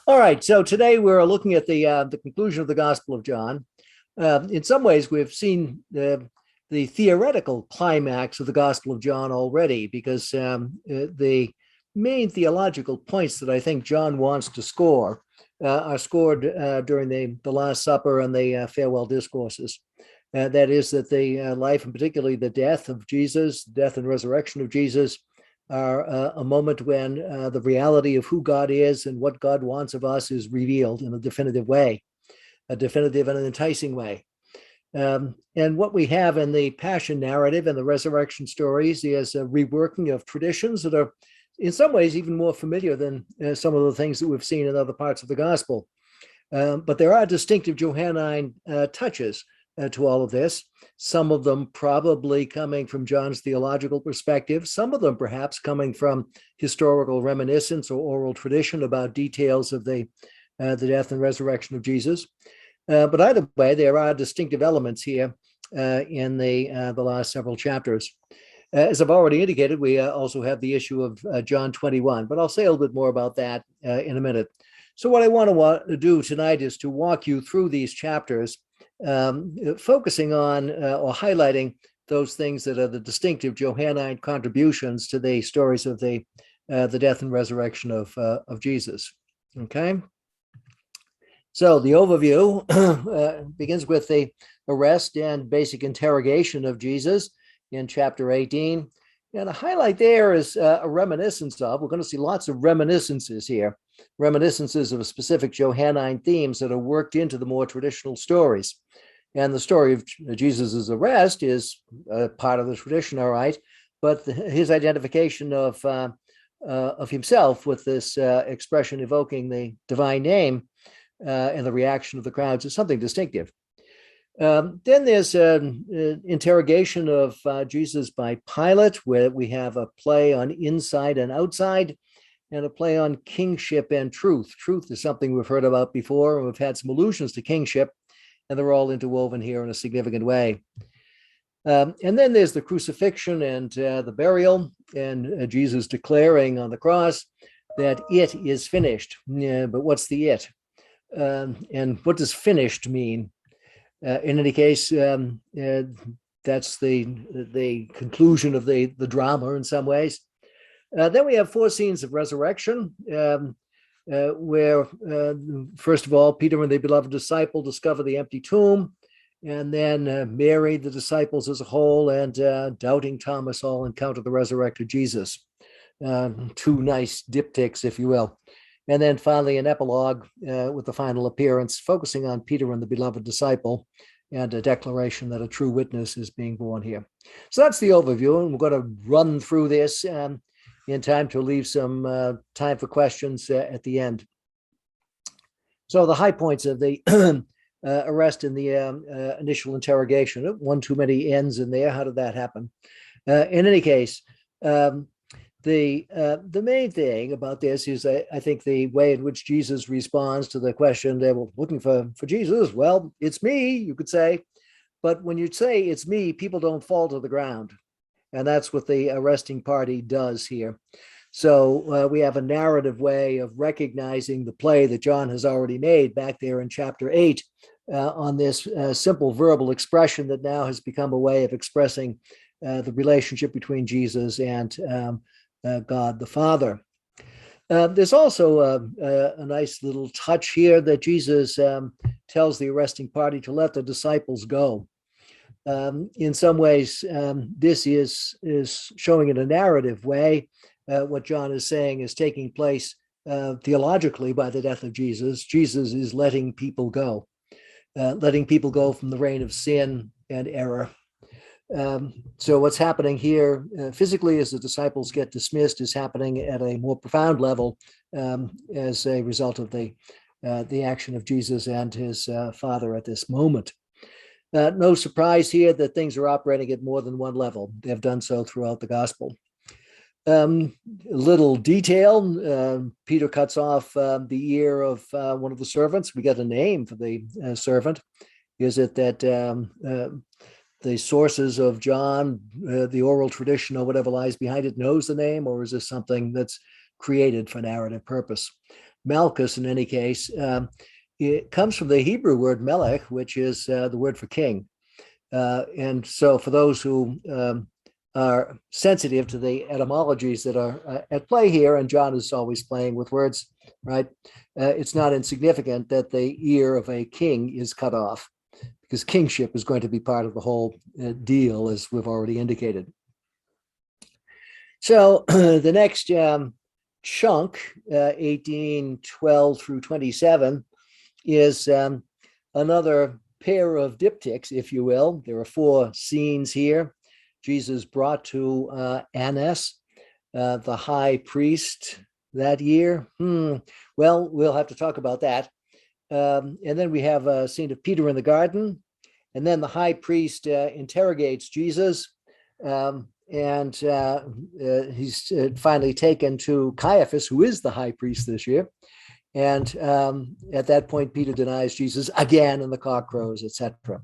All right, so today we're looking at the conclusion of the Gospel of John. In some ways, we've seen the theoretical climax of the Gospel of John already, because the main theological points that I think John wants to score are scored during the Last Supper and the farewell discourses. That is, that the life, and particularly the death of Jesus, death and resurrection of Jesus, are a moment when the reality of who God is and what God wants of us is revealed in a definitive way, a definitive and an enticing way. And what we have in the Passion narrative and the resurrection stories is a reworking of traditions that are in some ways even more familiar than some of the things that we've seen in other parts of the gospel. But there are distinctive Johannine touches to all of this, some of them probably coming from John's theological perspective, some of them perhaps coming from historical reminiscence or oral tradition about details of the death and resurrection of Jesus. But either way, there are distinctive elements here in the last several chapters. As I've already indicated, we also have the issue of John 21, but I'll say a little bit more about that in a minute. So what I want to do tonight is to walk you through these chapters, focusing on or highlighting those things that are the distinctive Johannine contributions to the stories of the death and resurrection of Jesus. Okay. So the overview begins with the arrest and basic interrogation of Jesus in chapter 18. And a highlight there is a reminiscence of, we're going to see lots of reminiscences here, reminiscences of specific Johannine themes that are worked into the more traditional stories. And the story of Jesus's arrest is part of the tradition, all right, but his identification of himself with this expression evoking the divine name and the reaction of the crowds is something distinctive. Then there's an interrogation of Jesus by Pilate, where we have a play on inside and outside, and a play on kingship and truth. Truth is something we've heard about before, and we've had some allusions to kingship, and they're all interwoven here in a significant way. And then there's the crucifixion and the burial, and Jesus declaring on the cross that it is finished. But what's the it? And what does finished mean? In any case, that's the conclusion of the drama in some ways. Then we have 4 scenes of resurrection, where, first of all, Peter and the beloved disciple discover the empty tomb, and then Mary, the disciples as a whole, and doubting Thomas all encounter the resurrected Jesus. 2 nice diptychs, if you will. And then finally, an epilogue with the final appearance, focusing on Peter and the beloved disciple, and a declaration that a true witness is being born here. So that's the overview, and we're going to run through this in time to leave some time for questions at the end. So the high points of the arrest and the initial interrogation. One too many ends in there. How did that happen? In any case, the main thing about this is, I think, the way in which Jesus responds to the question. They were looking for Jesus. Well, it's me, you could say. But when you say it's me, people don't fall to the ground. And that's what the arresting party does here. So we have a narrative way of recognizing the play that John has already made back there in chapter 8 on this simple verbal expression that now has become a way of expressing the relationship between Jesus and God the Father. There's also a nice little touch here that Jesus tells the arresting party to let the disciples go. In some ways, this is showing in a narrative way what John is saying is taking place theologically by the death of Jesus. Jesus is letting people go from the reign of sin and error. So what's happening here physically as the disciples get dismissed is happening at a more profound level as a result of the action of Jesus and his Father at this moment. No surprise here that things are operating at more than one level. They have done so throughout the gospel. Little detail, Peter cuts off the ear of one of the servants. We get a name for the servant. Is it that the sources of John, the oral tradition or whatever lies behind it, knows the name, or is this something that's created for narrative purpose? Malchus in any case, it comes from the Hebrew word melech, which is the word for king. And so for those who are sensitive to the etymologies that are at play here, and John is always playing with words, right? It's not insignificant that the ear of a king is cut off, because kingship is going to be part of the whole deal, as we've already indicated. So the next chunk, 1812 through 27, is another pair of diptychs, if you will. There are 4 scenes here. Jesus brought to Annas, the high priest, that year. Well, we'll have to talk about that. And then we have a scene of Peter in the garden. And then the high priest interrogates Jesus. And he's finally taken to Caiaphas, who is the high priest this year. And at that point, Peter denies Jesus again, and the cock crows, etc.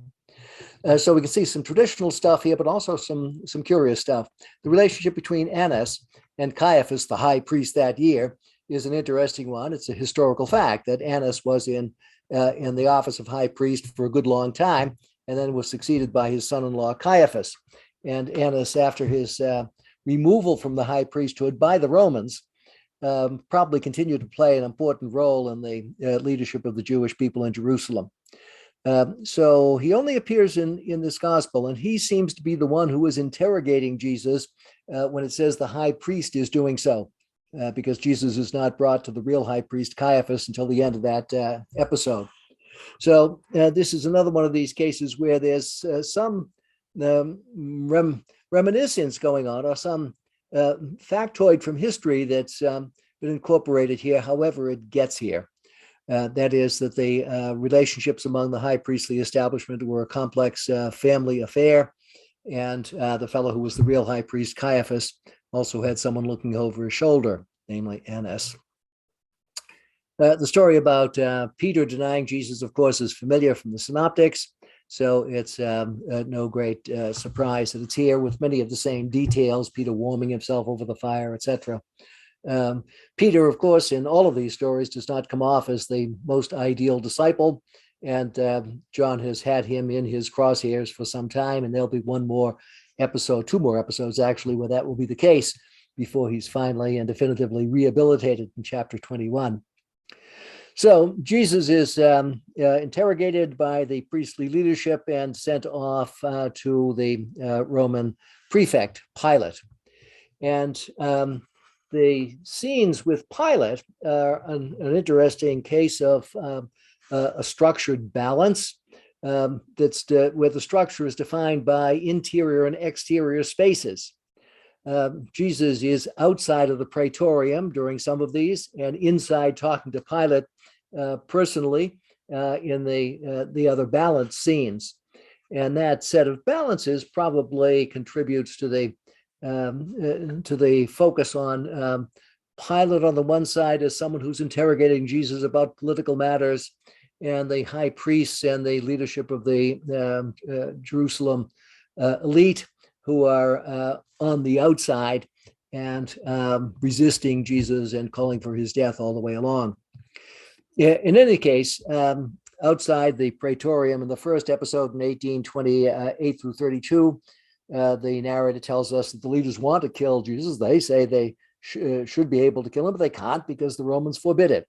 So we can see some traditional stuff here, but also some curious stuff. The relationship between Annas and Caiaphas, the high priest that year, is an interesting one. It's a historical fact that Annas was in the office of high priest for a good long time, and then was succeeded by his son-in-law Caiaphas. And Annas, after his removal from the high priesthood by the Romans, probably continued to play an important role in the leadership of the Jewish people in Jerusalem. So he only appears in this gospel, and he seems to be the one who is interrogating Jesus when it says the high priest is doing so, because Jesus is not brought to the real high priest Caiaphas until the end of that episode. So this is another one of these cases where there's some reminiscence going on, or some factoid from history that's been incorporated here, however it gets here. That is that the relationships among the high priestly establishment were a complex family affair, and the fellow who was the real high priest, Caiaphas, also had someone looking over his shoulder, namely Annas. The story about Peter denying Jesus, of course, is familiar from the synoptics, so it's no great surprise that it's here with many of the same details, Peter warming himself over the fire, etc. Peter, of course, in all of these stories does not come off as the most ideal disciple, and John has had him in his crosshairs for some time, and there'll be two more episodes actually, where that will be the case before he's finally and definitively rehabilitated in chapter 21. So Jesus is interrogated by the priestly leadership and sent off to the Roman prefect, Pilate. And the scenes with Pilate are an interesting case of a structured balance where the structure is defined by interior and exterior spaces. Jesus is outside of the praetorium during some of these, and inside talking to Pilate personally in the other balance scenes. And that set of balances probably contributes to the focus on Pilate on the one side as someone who's interrogating Jesus about political matters, and the high priests and the leadership of the Jerusalem elite who are on the outside and resisting Jesus and calling for his death all the way along. In any case, outside the praetorium in the first episode in 1828 through 32, the narrator tells us that the leaders want to kill Jesus. They say they should be able to kill him, but they can't because the Romans forbid it.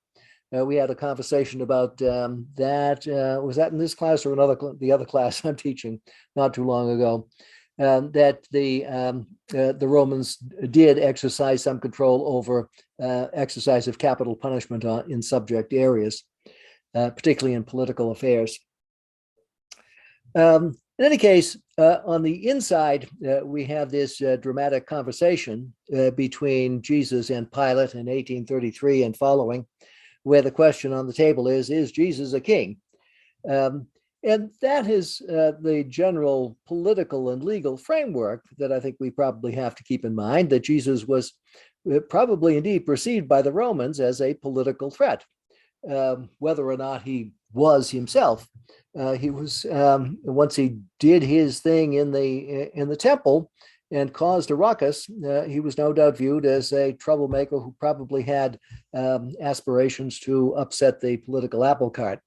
We had a conversation about that. Was that in this class or the other class I'm teaching not too long ago? That the Romans did exercise some control over exercise of capital punishment in subject areas, particularly in political affairs. In any case, on the inside, we have this dramatic conversation between Jesus and Pilate in 1833 and following, where the question on the table is Jesus a king? And that is the general political and legal framework that I think we probably have to keep in mind, that Jesus was probably indeed perceived by the Romans as a political threat. Whether or not he was himself, he was once he did his thing in the temple, and caused a ruckus, he was no doubt viewed as a troublemaker who probably had aspirations to upset the political apple cart.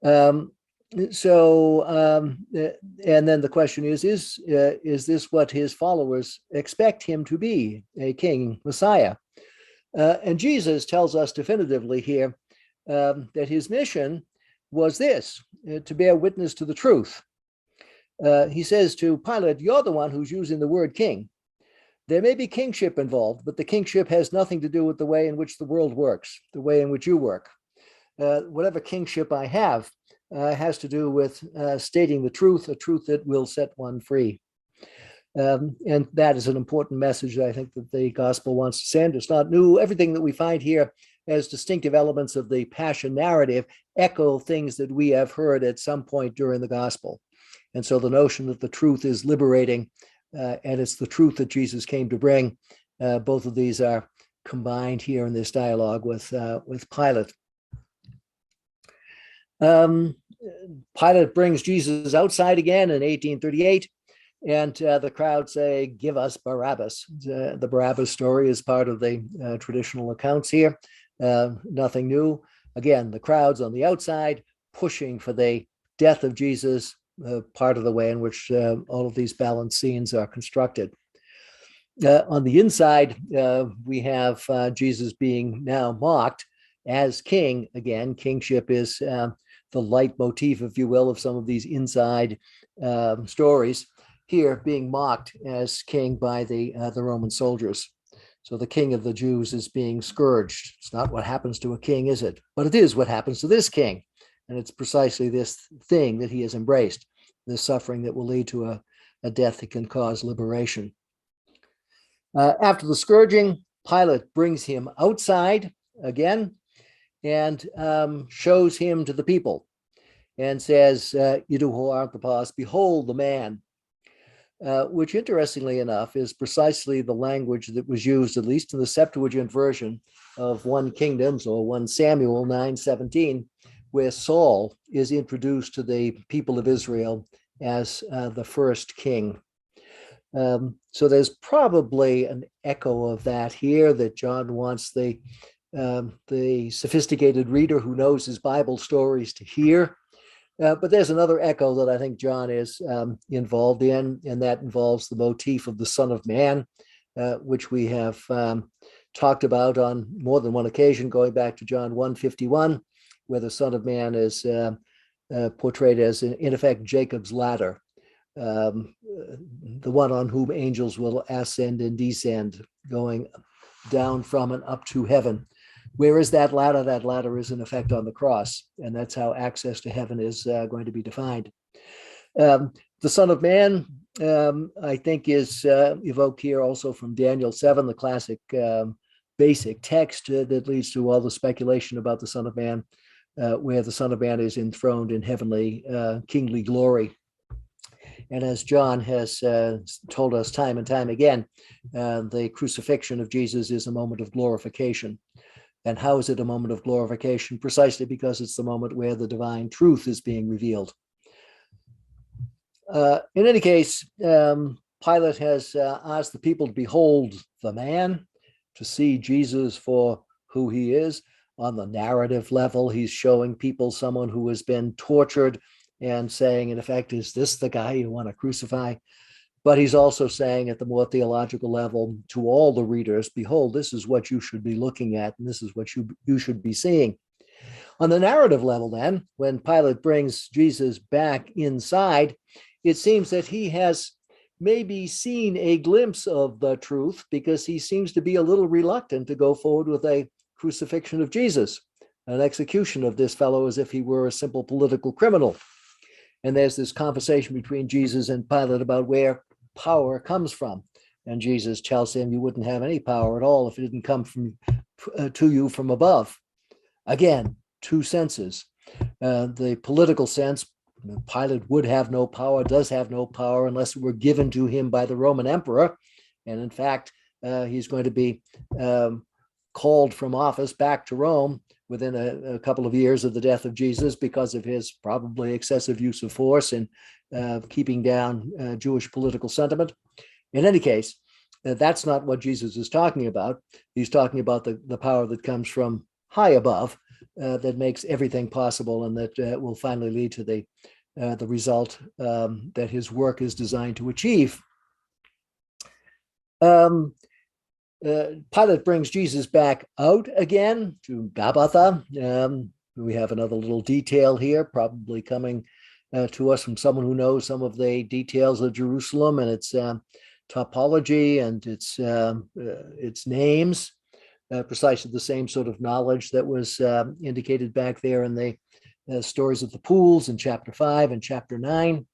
And then the question is this what his followers expect him to be, a king, Messiah? And Jesus tells us definitively here that his mission was this, to bear witness to the truth. He says to Pilate, you're the one who's using the word king. There may be kingship involved, but the kingship has nothing to do with the way in which the world works, the way in which you work. Whatever kingship I have has to do with stating the truth, a truth that will set one free. And that is an important message I think that the gospel wants to send. It's not new. Everything that we find here as distinctive elements of the passion narrative echo things that we have heard at some point during the gospel. And so the notion that the truth is liberating, and it's the truth that Jesus came to bring, both of these are combined here in this dialogue with Pilate. Pilate brings Jesus outside again in 1838, and the crowd say, give us Barabbas. The Barabbas story is part of the traditional accounts here. Nothing new. Again, the crowd's on the outside pushing for the death of Jesus, part of the way in which all of these balanced scenes are constructed. On the inside, we have Jesus being now mocked as king. Again, kingship is the leitmotif, if you will, of some of these inside stories. Here, being mocked as king by the Roman soldiers. So the king of the Jews is being scourged. It's not what happens to a king, is it? But it is what happens to this king. And it's precisely this thing that he has embraced, this suffering that will lead to a death that can cause liberation. After the scourging, Pilate brings him outside again and shows him to the people and says, Idu ho arthropos, behold the man, which interestingly enough is precisely the language that was used, at least in the Septuagint version of 1 Kings or 1 Samuel 9:17, where Saul is introduced to the people of Israel as the first king. So there's probably an echo of that here, that John wants the sophisticated reader who knows his Bible stories to hear. But there's another echo that I think John is involved in, and that involves the motif of the Son of Man, which we have talked about on more than one occasion, going back to John 1:51, where the Son of Man is portrayed as, in effect, Jacob's ladder, the one on whom angels will ascend and descend, going down from and up to heaven. Where is that ladder? That ladder is in effect on the cross, and that's how access to heaven is going to be defined. The Son of Man, I think, is evoked here also from Daniel 7, the classic basic text that leads to all the speculation about the Son of Man, where the Son of Man is enthroned in heavenly kingly glory. And as John has told us time and time again, the crucifixion of Jesus is a moment of glorification. And how is it a moment of glorification? Precisely because it's the moment where the divine truth is being revealed. In any case, Pilate has asked the people to behold the man, to see Jesus for who he is. On the narrative level, he's showing people someone who has been tortured and saying, in effect, is this the guy you want to crucify? But he's also saying at the more theological level to all the readers, behold, this is what you should be looking at, and this is what you should be seeing. On the narrative level, then, when Pilate brings Jesus back inside, it seems that he has maybe seen a glimpse of the truth, because he seems to be a little reluctant to go forward with a crucifixion of Jesus, an execution of this fellow as if he were a simple political criminal. And there's this conversation between Jesus and Pilate about where power comes from. And Jesus tells him, you wouldn't have any power at all if it didn't come to you from above. Again, two senses. The political sense, Pilate would have no power, does have no power unless it were given to him by the Roman emperor. And in fact, he's going to be called from office back to Rome within a couple of years of the death of Jesus because of his probably excessive use of force in keeping down Jewish political sentiment. In any case, that's not what Jesus is talking about. He's talking about the power that comes from high above, that makes everything possible, and that will finally lead to the result that his work is designed to achieve. Pilate brings Jesus back out again to Gabbatha. We have another little detail here, probably coming to us from someone who knows some of the details of Jerusalem and its topology and its names. Precisely the same sort of knowledge that was indicated back there in the stories of the pools in chapter 5 and chapter 9.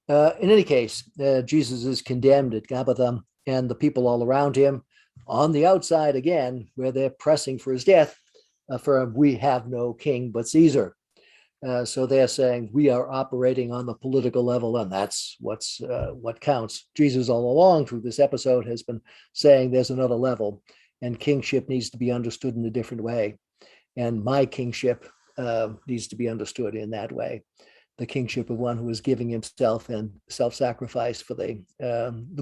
In any case, Jesus is condemned at Gabbatha, and the people all around him on the outside again, where they're pressing for his death, for we have no king but Caesar. So they're saying we are operating on the political level, and that's what counts. Jesus all along through this episode has been saying there's another level, and kingship needs to be understood in a different way. And my kingship needs to be understood in that way. The kingship of one who is giving himself and self-sacrifice for the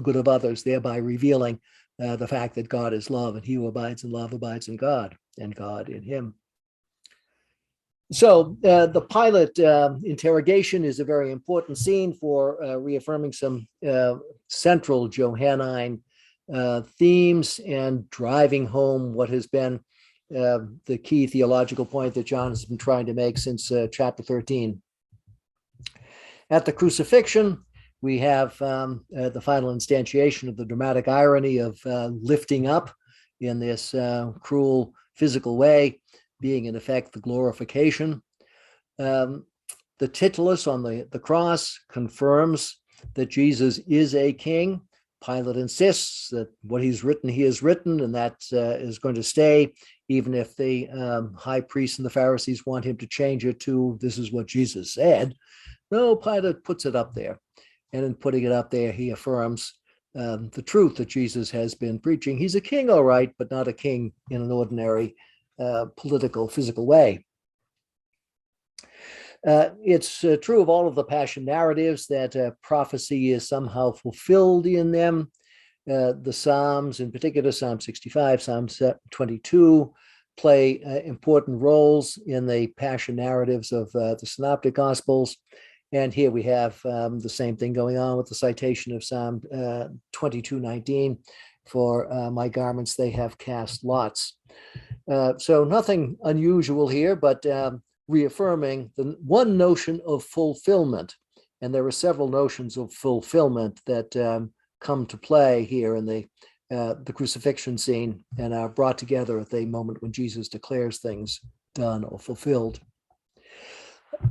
good of others, thereby revealing the fact that God is love, and he who abides in love abides in God, and God in him. So the Pilate interrogation is a very important scene for reaffirming some central Johannine themes and driving home what has been the key theological point that John has been trying to make since chapter 13. At the crucifixion, we have the final instantiation of the dramatic irony of lifting up in this cruel physical way, being in effect the glorification. The titulus on the cross confirms that Jesus is a king. Pilate insists that what he's written, he has written, and that is going to stay, even if the high priests and the Pharisees want him to change it to, this is what Jesus said. No, Pilate puts it up there. And in putting it up there, he affirms the truth that Jesus has been preaching. He's a king, all right, but not a king in an ordinary political, physical way. It's true of all of the Passion narratives that prophecy is somehow fulfilled in them. The Psalms, in particular, Psalm 65, Psalm 22, play important roles in the Passion narratives of the Synoptic Gospels. And here we have the same thing going on with the citation of Psalm 22:19, for my garments they have cast lots. So nothing unusual here, but reaffirming the one notion of fulfillment. And there are several notions of fulfillment that come to play here in the crucifixion scene and are brought together at the moment when Jesus declares things done or fulfilled.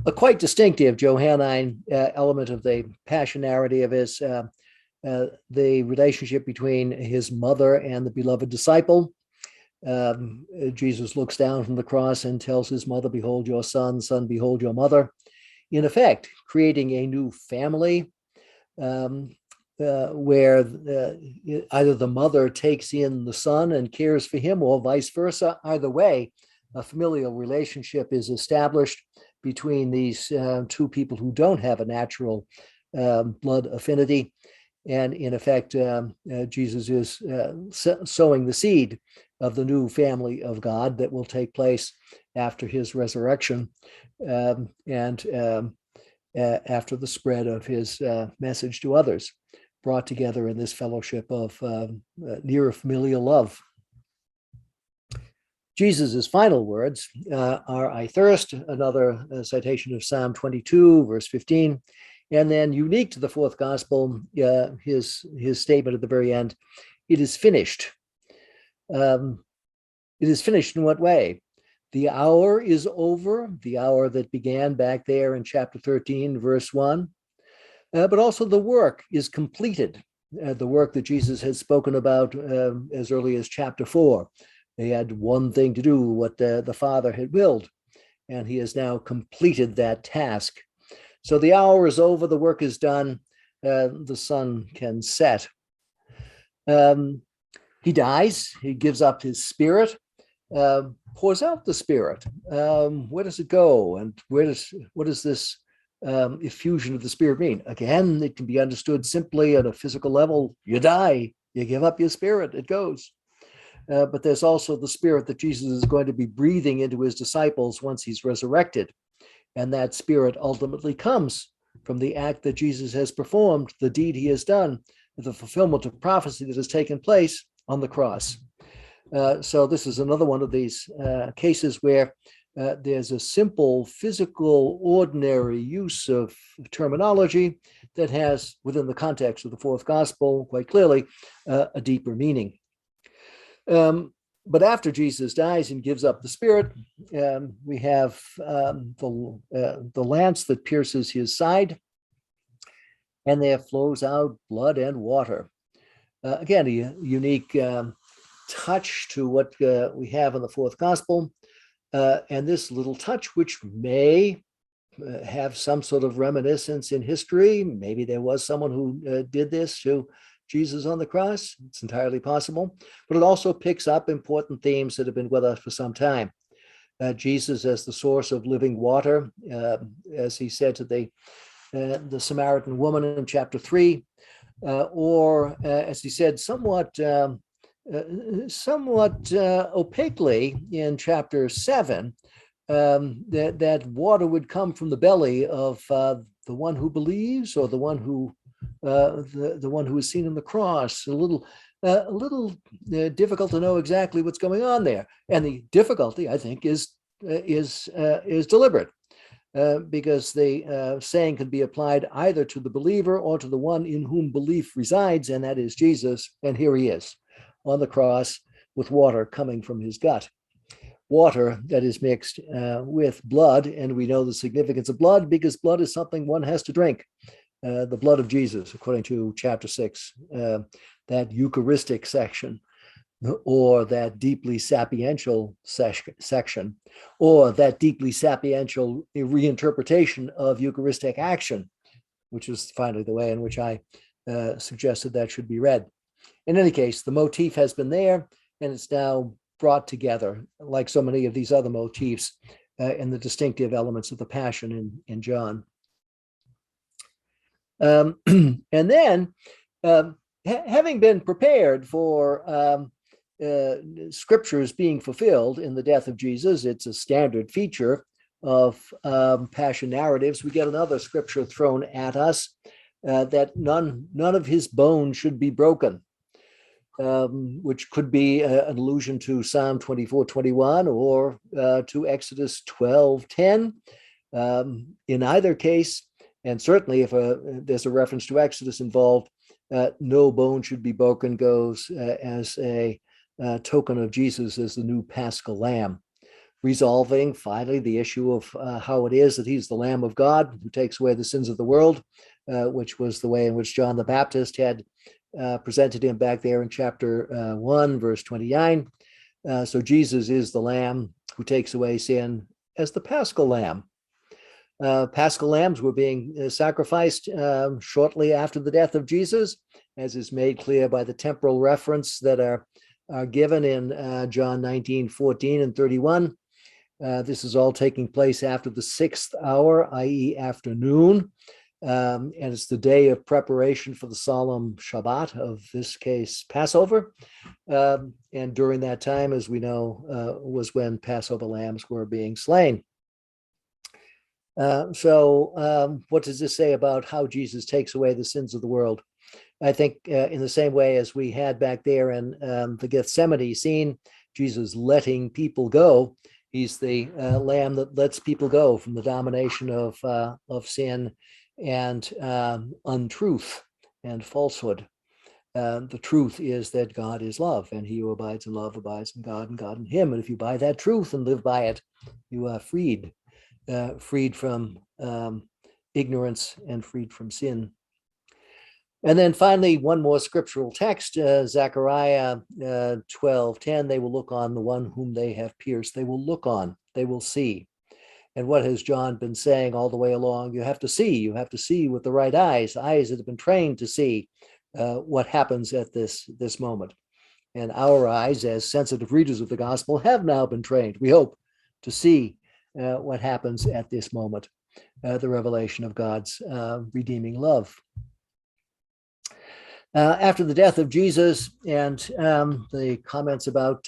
A quite distinctive Johannine element of the Passion narrative is the relationship between his mother and the beloved disciple. Jesus looks down from the cross and tells his mother, behold your son, son, behold your mother. In effect, creating a new family where either the mother takes in the son and cares for him, or vice versa. Either way, a familial relationship is established between these two people who don't have a natural blood affinity. And in effect, Jesus is sowing the seed of the new family of God that will take place after his resurrection and after the spread of his message to others, brought together in this fellowship of near familial love. Jesus's final words are, I thirst, another citation of Psalm 22, verse 15. And then, unique to the fourth gospel, his statement at the very end, it is finished. It is finished in what way? The hour is over, the hour that began back there in chapter 13, verse 1. But also the work is completed, the work that Jesus had spoken about as early as chapter 4. They had one thing to do, what the Father had willed, and he has now completed that task. So the hour is over, the work is done, the sun can set. He dies, he gives up his spirit, pours out the spirit. Where does it go? And what does this effusion of the Spirit mean? Again, it can be understood simply at a physical level. You die, you give up your spirit, it goes. But there's also the Spirit that Jesus is going to be breathing into his disciples once he's resurrected. And that Spirit ultimately comes from the act that Jesus has performed, the deed he has done, the fulfillment of prophecy that has taken place on the cross. So this is another one of these cases where there's a simple, physical, ordinary use of terminology that has, within the context of the fourth gospel, quite clearly, a deeper meaning. But after Jesus dies and gives up the Spirit, we have the lance that pierces his side, and there flows out blood and water. Again, a unique touch to what we have in the fourth gospel. And this little touch, which may have some sort of reminiscence in history. Maybe there was someone who did this to Jesus on the cross. It's entirely possible. But it also picks up important themes that have been with us for some time. Jesus as the source of living water, as he said to the Samaritan woman in chapter 3, or as he said somewhat opaquely in chapter 7, that water would come from the belly of the one who believes, or the one who is seen on the cross. A little difficult to know exactly what's going on there, and the difficulty, I think, is deliberate, because the saying can be applied either to the believer or to the one in whom belief resides, and that is Jesus. And here he is on the cross with water coming from his gut. Water that is mixed with blood, and we know the significance of blood because blood is something one has to drink. The blood of Jesus, according to chapter 6, that Eucharistic section, or that deeply sapiential section, or that deeply sapiential reinterpretation of Eucharistic action, which is finally the way in which I suggested that should be read. In any case, the motif has been there, and it's now brought together, like so many of these other motifs, in the distinctive elements of the Passion in John. And then, having been prepared for scriptures being fulfilled in the death of Jesus, it's a standard feature of Passion narratives. We get another scripture thrown at us, that none of his bones should be broken. Which could be an allusion to Psalm 24:21 or to Exodus 12:10. In either case, and certainly if there's a reference to Exodus involved, no bone should be broken goes as a token of Jesus as the new Paschal Lamb, resolving finally the issue of how it is that he's the Lamb of God who takes away the sins of the world, which was the way in which John the Baptist had presented him back there in chapter 1, verse 29. So Jesus is the Lamb who takes away sin as the Paschal Lamb. Paschal lambs were being sacrificed shortly after the death of Jesus, as is made clear by the temporal reference that are given in John 19:14 and 31. This is all taking place after the 6th hour, i.e. afternoon. And it's the day of preparation for the solemn Shabbat, of this case, Passover. And during that time, as we know, was when Passover lambs were being slain. So what does this say about how Jesus takes away the sins of the world? I think in the same way as we had back there in the Gethsemane scene, Jesus letting people go. He's the lamb that lets people go from the domination of sin and untruth and falsehood. The truth is that God is love, and he who abides in love abides in God, and God in him. And if you buy that truth and live by it, you are freed from ignorance and freed from sin. And then finally, one more scriptural text, Zechariah 12:10. They will look on the one whom they have pierced. They will look on, they will see. And what has John been saying all the way along? You have to see with the right eyes that have been trained to see what happens at this moment. And our eyes, as sensitive readers of the gospel, have now been trained, we hope, to see what happens at this moment. the revelation of God's redeeming love. After the death of Jesus and the comments about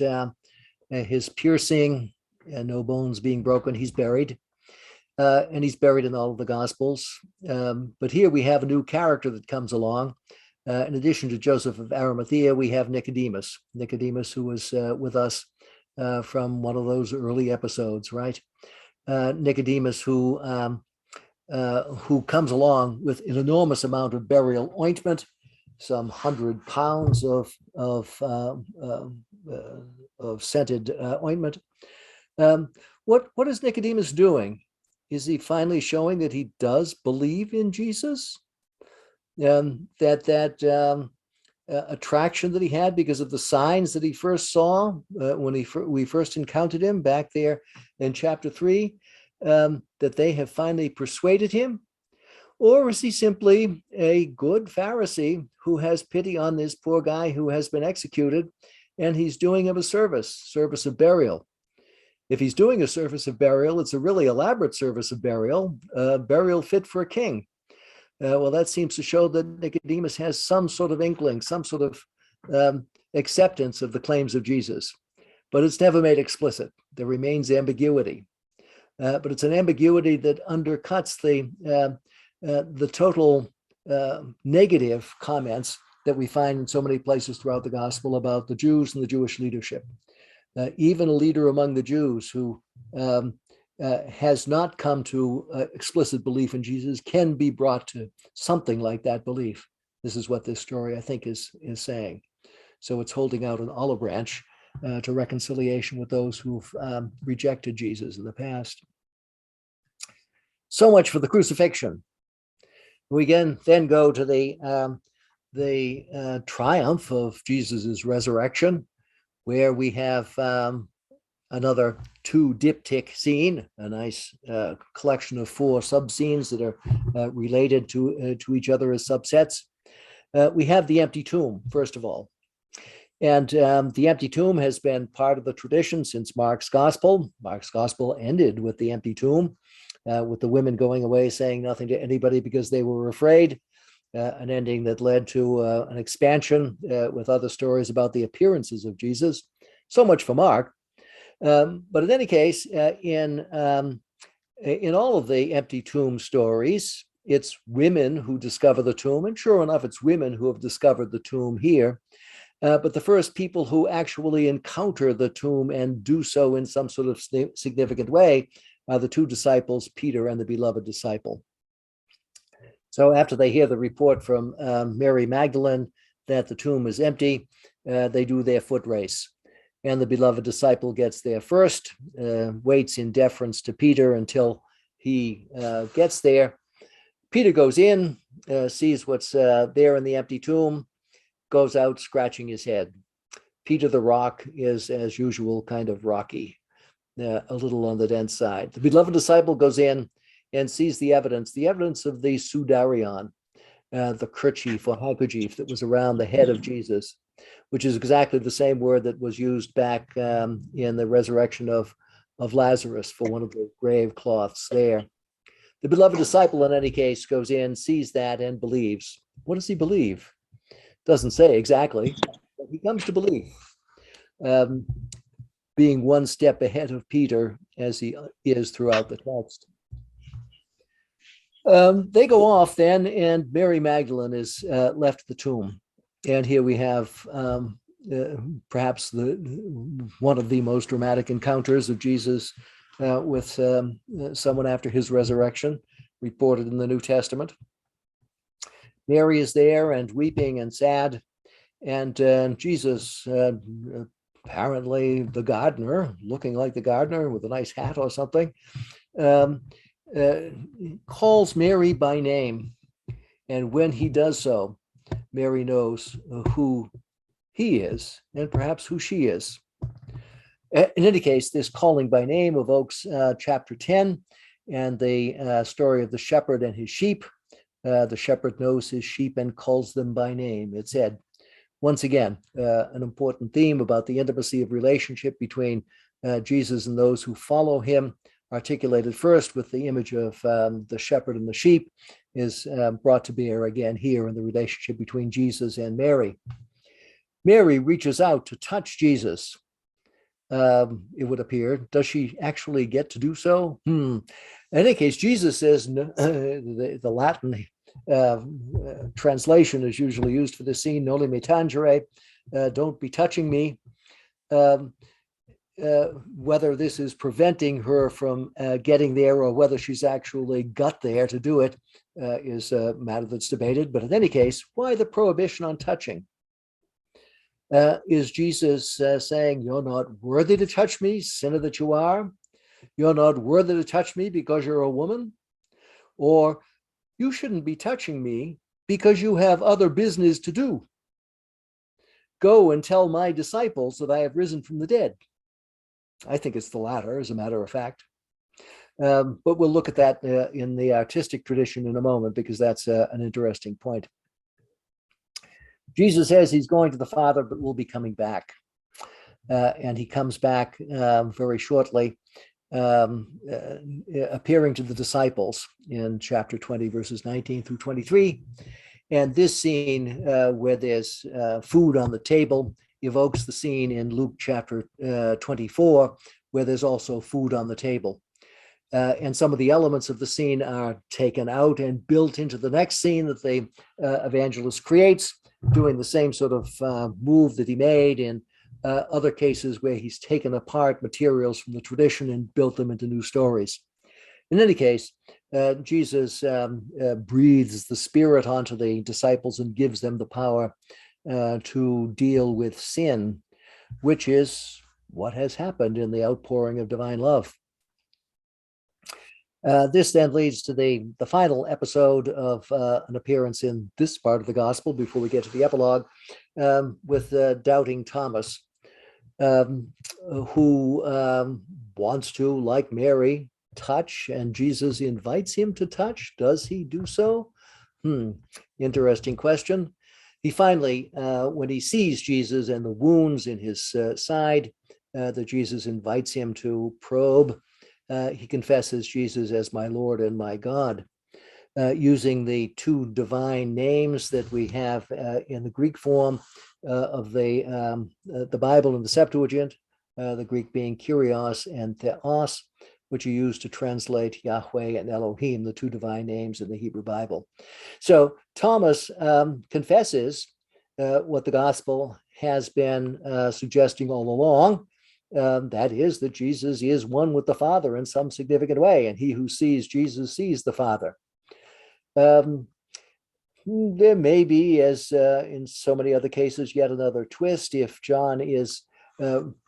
his piercing and no bones being broken, he's buried. And he's buried in all of the Gospels. But here we have a new character that comes along. In addition to Joseph of Arimathea, we have Nicodemus. Nicodemus, who was with us from one of those early episodes, right? Nicodemus, who comes along with an enormous amount of burial ointment, some 100 pounds of scented ointment. What is Nicodemus doing? Is he finally showing that he does believe in Jesus? That attraction that he had because of the signs that he first saw when we first encountered him back there in chapter 3, that they have finally persuaded him? Or is he simply a good Pharisee who has pity on this poor guy who has been executed, and he's doing him a service of burial? If he's doing a service of burial, it's a really elaborate service of burial, burial fit for a king. Well, that seems to show that Nicodemus has some sort of inkling, some sort of acceptance of the claims of Jesus, but it's never made explicit. There remains ambiguity, but it's an ambiguity that undercuts the total negative comments that we find in so many places throughout the gospel about the Jews and the Jewish leadership. Even a leader among the Jews who has not come to explicit belief in Jesus can be brought to something like that belief. This is what this story, I think, is saying. So it's holding out an olive branch to reconciliation with those who've rejected Jesus in the past. So much for the crucifixion. We can then go to the triumph of Jesus's resurrection, where we have another 2 diptych scene, a nice collection of 4 sub-scenes that are related to each other as subsets. We have the empty tomb, first of all. And the empty tomb has been part of the tradition since Mark's gospel. Mark's gospel ended with the empty tomb, with the women going away saying nothing to anybody because they were afraid. An ending that led to an expansion with other stories about the appearances of Jesus. So much for Mark. But in any case, in all of the empty tomb stories, it's women who discover the tomb. And sure enough, it's women who have discovered the tomb here. But the first people who actually encounter the tomb and do so in some sort of significant way are the 2 disciples, Peter and the beloved disciple. So after they hear the report from Mary Magdalene that the tomb is empty, they do their foot race. And the beloved disciple gets there first, waits in deference to Peter until he gets there. Peter goes in, sees what's there in the empty tomb, goes out scratching his head. Peter the Rock is, as usual, kind of rocky, a little on the dense side. The beloved disciple goes in and sees the evidence of the sudarion, the kerchief or handkerchief that was around the head of Jesus, which is exactly the same word that was used back in the resurrection of Lazarus for one of the grave cloths there. The beloved disciple, in any case, goes in, sees that, and believes. What does he believe? Doesn't say exactly, but he comes to believe, being one step ahead of Peter, as he is throughout the text. They go off then, and Mary Magdalene is left the tomb. And here we have perhaps one of the most dramatic encounters of Jesus with someone after his resurrection, reported in the New Testament. Mary is there and weeping and sad, and Jesus, apparently the gardener, looking like the gardener with a nice hat or something, calls Mary by name. And when he does so, Mary knows who he is and perhaps who she is. In any case, this calling by name evokes chapter 10 and the story of the shepherd and his sheep. The shepherd knows his sheep and calls them by name, it said. Once again, an important theme about the intimacy of relationship between Jesus and those who follow him, articulated first with the image of the shepherd and the sheep, is brought to bear again here in the relationship between Jesus and Mary. Mary reaches out to touch Jesus. It would appear. Does she actually get to do so? In any case, Jesus says, the Latin translation is usually used for this scene, noli me tangere, don't be touching me. Whether this is preventing her from getting there or whether she's actually got there to do it is a matter that's debated. But in any case, why the prohibition on touching? Is Jesus saying, you're not worthy to touch me, sinner that you are? You're not worthy to touch me because you're a woman? Or you shouldn't be touching me because you have other business to do. Go and tell my disciples that I have risen from the dead. I think it's the latter, as a matter of fact. But we'll look at that in the artistic tradition in a moment, because that's an interesting point. Jesus says he's going to the Father, but will be coming back. And he comes back very shortly, appearing to the disciples in chapter 20, verses 19 through 23. And this scene where there's food on the table evokes the scene in Luke chapter 24, where there's also food on the table. And some of the elements of the scene are taken out and built into the next scene that the evangelist creates, doing the same sort of move that he made in other cases where he's taken apart materials from the tradition and built them into new stories. In any case, Jesus breathes the Spirit onto the disciples and gives them the power to deal with sin, which is what has happened in the outpouring of divine love. This then leads to the final episode of an appearance in this part of the gospel before we get to the epilogue, with doubting Thomas, who wants to, like Mary, touch, and Jesus invites him to touch. Does he do so? Interesting question. He finally, when he sees Jesus and the wounds in his side that Jesus invites him to probe, he confesses Jesus as my Lord and my God, using the two divine names that we have in the Greek form of the Bible and the Septuagint, the Greek being Kyrios and Theos, which are used to translate Yahweh and Elohim, the two divine names in the Hebrew Bible. So Thomas confesses what the gospel has been suggesting all along, that is, that Jesus is one with the Father in some significant way, and he who sees Jesus sees the Father. There may be, as in so many other cases, yet another twist if John is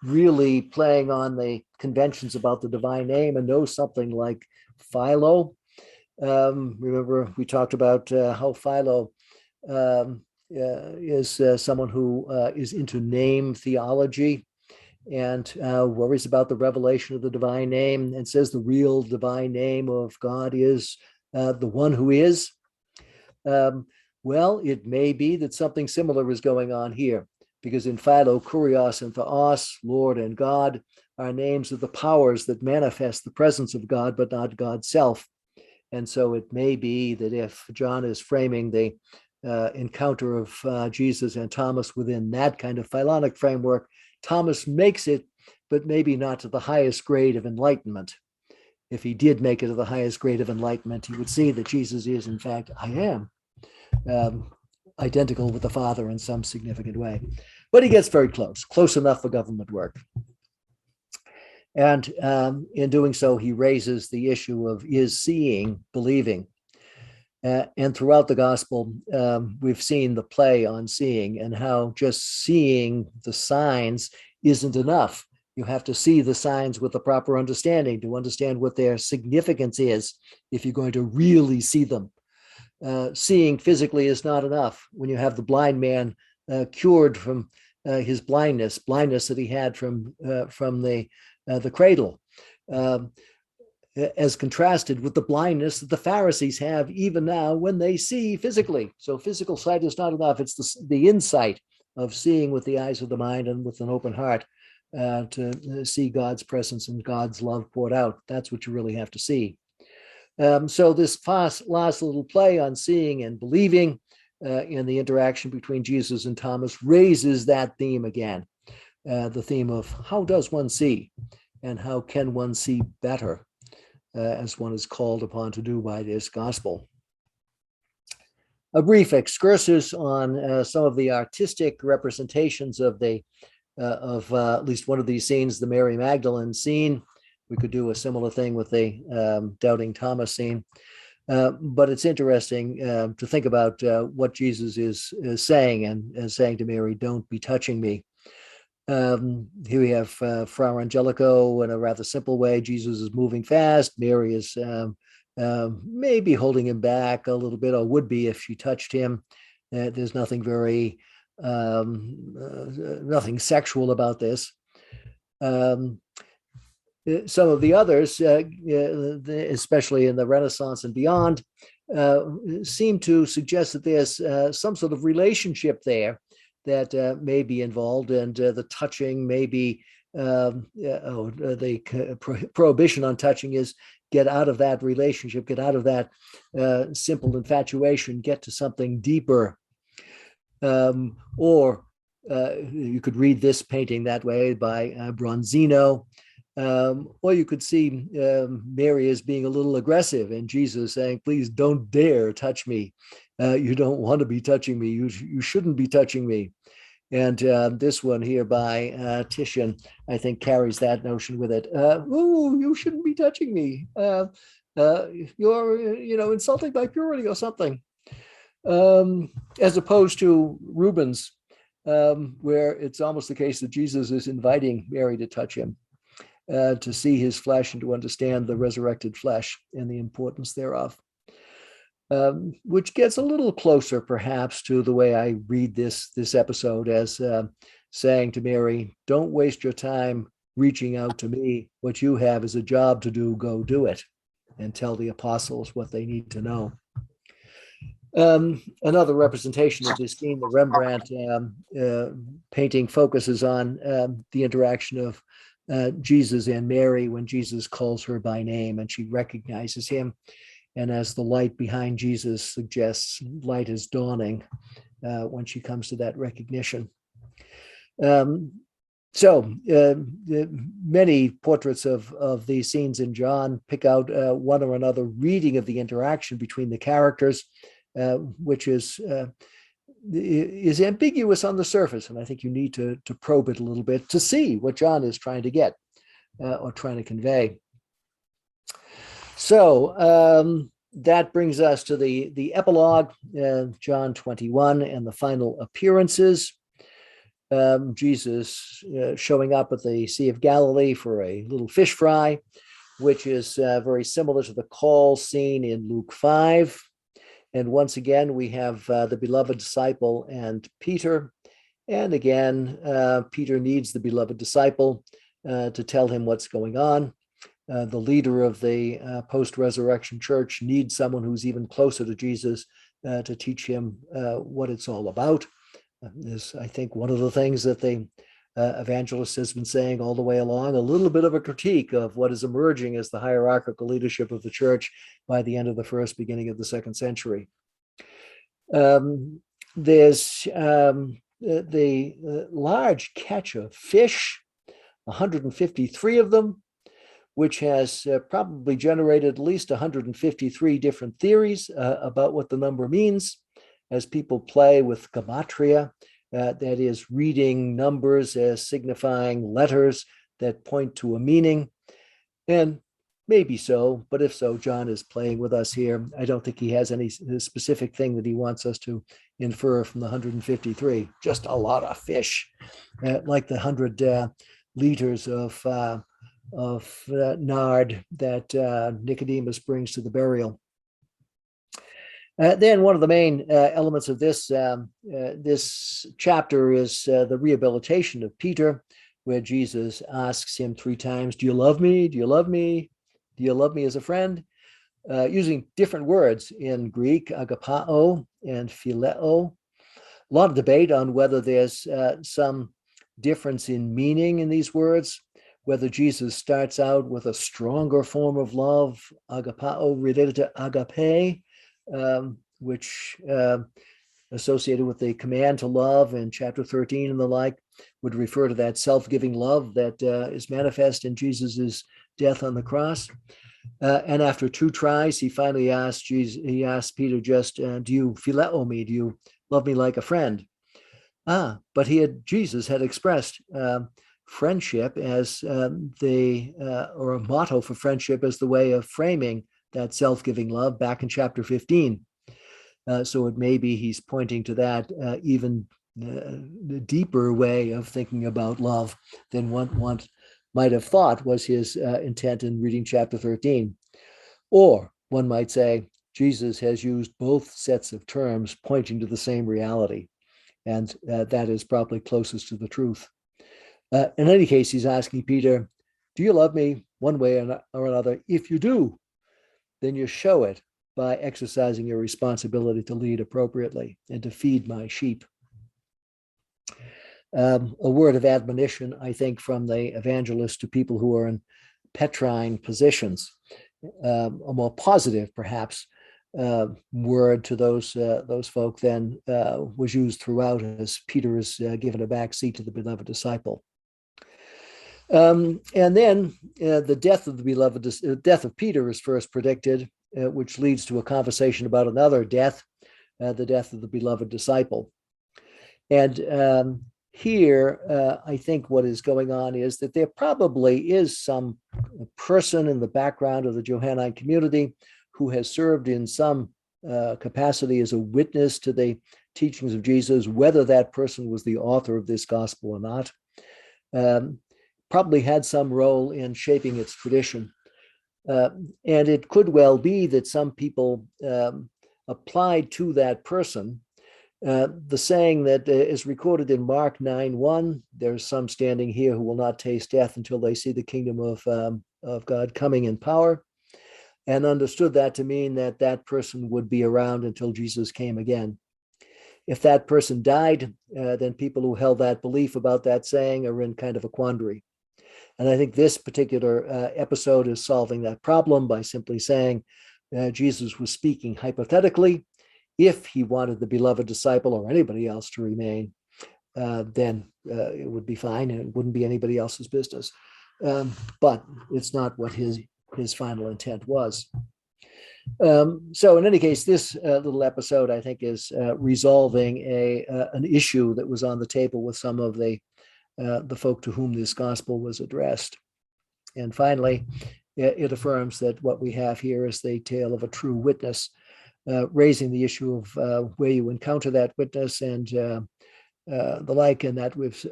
really playing on the conventions about the divine name and knows something like Philo. Remember, we talked about how Philo is someone who is into name theology and worries about the revelation of the divine name, and says the real divine name of God is the one who is. Well, it may be that something similar is going on here, because in Philo, Kurios and Theos, Lord and God, are names of the powers that manifest the presence of God, but not God's self. And so it may be that if John is framing the encounter of Jesus and Thomas within that kind of Philonic framework, Thomas makes it, but maybe not to the highest grade of enlightenment. If he did make it to the highest grade of enlightenment, he would see that Jesus is, in fact, I am, identical with the Father in some significant way. But he gets very close enough for government work. And in doing so, he raises the issue of, is seeing believing? And throughout the gospel, we've seen the play on seeing, and how just seeing the signs isn't enough. You have to see the signs with the proper understanding to understand what their significance is if you're going to really see them. Seeing physically is not enough. When you have the blind man cured from his blindness that he had from the cradle, as contrasted with the blindness that the Pharisees have even now when they see physically. So physical sight is not enough. It's the insight of seeing with the eyes of the mind and with an open heart to see God's presence and God's love poured out. That's what you really have to see. So this last little play on seeing and believing in the interaction between Jesus and Thomas raises that theme again, the theme of how does one see and how can one see better as one is called upon to do by this gospel. A brief excursus on some of the artistic representations of at least one of these scenes, the Mary Magdalene scene. We could do a similar thing with the Doubting Thomas scene. But it's interesting to think about what Jesus is saying and saying to Mary, don't be touching me. Here we have Fra Angelico in a rather simple way. Jesus is moving fast. Mary is maybe holding him back a little bit, or would be if she touched him. There's nothing very, nothing sexual about this. Some of the others, especially in the Renaissance and beyond, seem to suggest that there's some sort of relationship there that may be involved, and the touching may be, the prohibition on touching is get out of that relationship, get out of that simple infatuation, get to something deeper. Or you could read this painting that way by Bronzino. Or you could see Mary as being a little aggressive and Jesus saying, please don't dare touch me. You don't want to be touching me. You shouldn't be touching me. And this one here by Titian, I think, carries that notion with it. Ooh, you shouldn't be touching me. You're, insulting my purity or something. As opposed to Rubens, where it's almost the case that Jesus is inviting Mary to touch him. To see his flesh and to understand the resurrected flesh and the importance thereof, which gets a little closer, perhaps, to the way I read this episode as saying to Mary, don't waste your time reaching out to me. What you have is a job to do. Go do it and tell the apostles what they need to know. Another representation of this scene, the Rembrandt painting, focuses on the interaction of Jesus and Mary when Jesus calls her by name and she recognizes him. And as the light behind Jesus suggests, light is dawning when she comes to that recognition. Many portraits of these scenes in John pick out one or another reading of the interaction between the characters, which is ambiguous on the surface, and I think you need to probe it a little bit to see what John is trying to get or trying to convey. So that brings us to the epilogue, John 21, and the final appearances. Jesus showing up at the Sea of Galilee for a little fish fry, which is very similar to the call scene in Luke 5. And once again, we have the beloved disciple and Peter. And again, Peter needs the beloved disciple to tell him what's going on. The leader of the post-resurrection church needs someone who's even closer to Jesus to teach him what it's all about. Is, I think, one of the things that the evangelist has been saying all the way along, a little bit of a critique of what is emerging as the hierarchical leadership of the church by the end of the first, beginning of the second century. There's the large catch of fish, 153 of them, which has probably generated at least 153 different theories about what the number means as people play with gematria. That is, reading numbers as signifying letters that point to a meaning. And maybe so, but if so, John is playing with us here. I don't think he has any specific thing that he wants us to infer from the 153. Just a lot of fish, like the 100 liters of nard that Nicodemus brings to the burial. Then one of the main elements of this chapter is the rehabilitation of Peter, where Jesus asks him 3 times, do you love me? Do you love me? Do you love me as a friend? Using different words in Greek, agapao and phileo. A lot of debate on whether there's some difference in meaning in these words, whether Jesus starts out with a stronger form of love, agapao, related to agape, which associated with the command to love in chapter 13 and the like, would refer to that self-giving love that is manifest in Jesus's death on the cross. And after 2 tries, he finally asked Peter, just, do you phileo me? Do you love me like a friend? But Jesus had expressed friendship as or a motto for friendship as the way of framing that self-giving love back in chapter 15. So it may be he's pointing to that even the deeper way of thinking about love than one might have thought was his intent in reading chapter 13. Or one might say Jesus has used both sets of terms pointing to the same reality, and that is probably closest to the truth. In any case, he's asking Peter, do you love me one way or another? If you do, then you show it by exercising your responsibility to lead appropriately and to feed my sheep. A word of admonition, I think, from the evangelist to people who are in Petrine positions, a more positive, perhaps, word to those folk than was used throughout as Peter is given a back seat to the beloved disciple. And then the death of the beloved, death of Peter is first predicted, which leads to a conversation about another death, the death of the beloved disciple. And here, I think what is going on is that there probably is some person in the background of the Johannine community who has served in some capacity as a witness to the teachings of Jesus, whether that person was the author of this gospel or not. Probably had some role in shaping its tradition. And it could well be that some people applied to that person the saying that is recorded in Mark 9:1, there's some standing here who will not taste death until they see the kingdom of God coming in power, and understood that to mean that that person would be around until Jesus came again. If that person died, then people who held that belief about that saying are in kind of a quandary. And I think this particular episode is solving that problem by simply saying Jesus was speaking hypothetically. If he wanted the beloved disciple or anybody else to remain, then it would be fine and it wouldn't be anybody else's business. But it's not what his final intent was. So in any case, this little episode, I think, is resolving an issue that was on the table with some of the folk to whom this gospel was addressed. And finally, it affirms that what we have here is the tale of a true witness, raising the issue of where you encounter that witness and the like, and that we've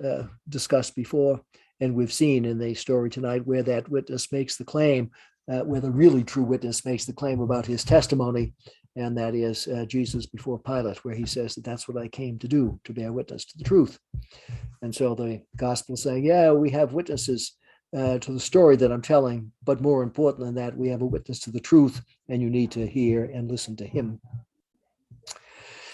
discussed before. And we've seen in the story tonight where that witness makes the claim, where the really true witness makes the claim about his testimony, and that is Jesus before Pilate, where he says that that's what I came to do, to bear witness to the truth. And so the gospel saying, yeah, we have witnesses to the story that I'm telling, but more important than that, we have a witness to the truth, and you need to hear and listen to him.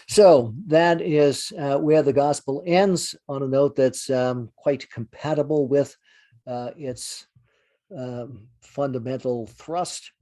So that is where the gospel ends, on a note that's quite compatible with its fundamental thrust.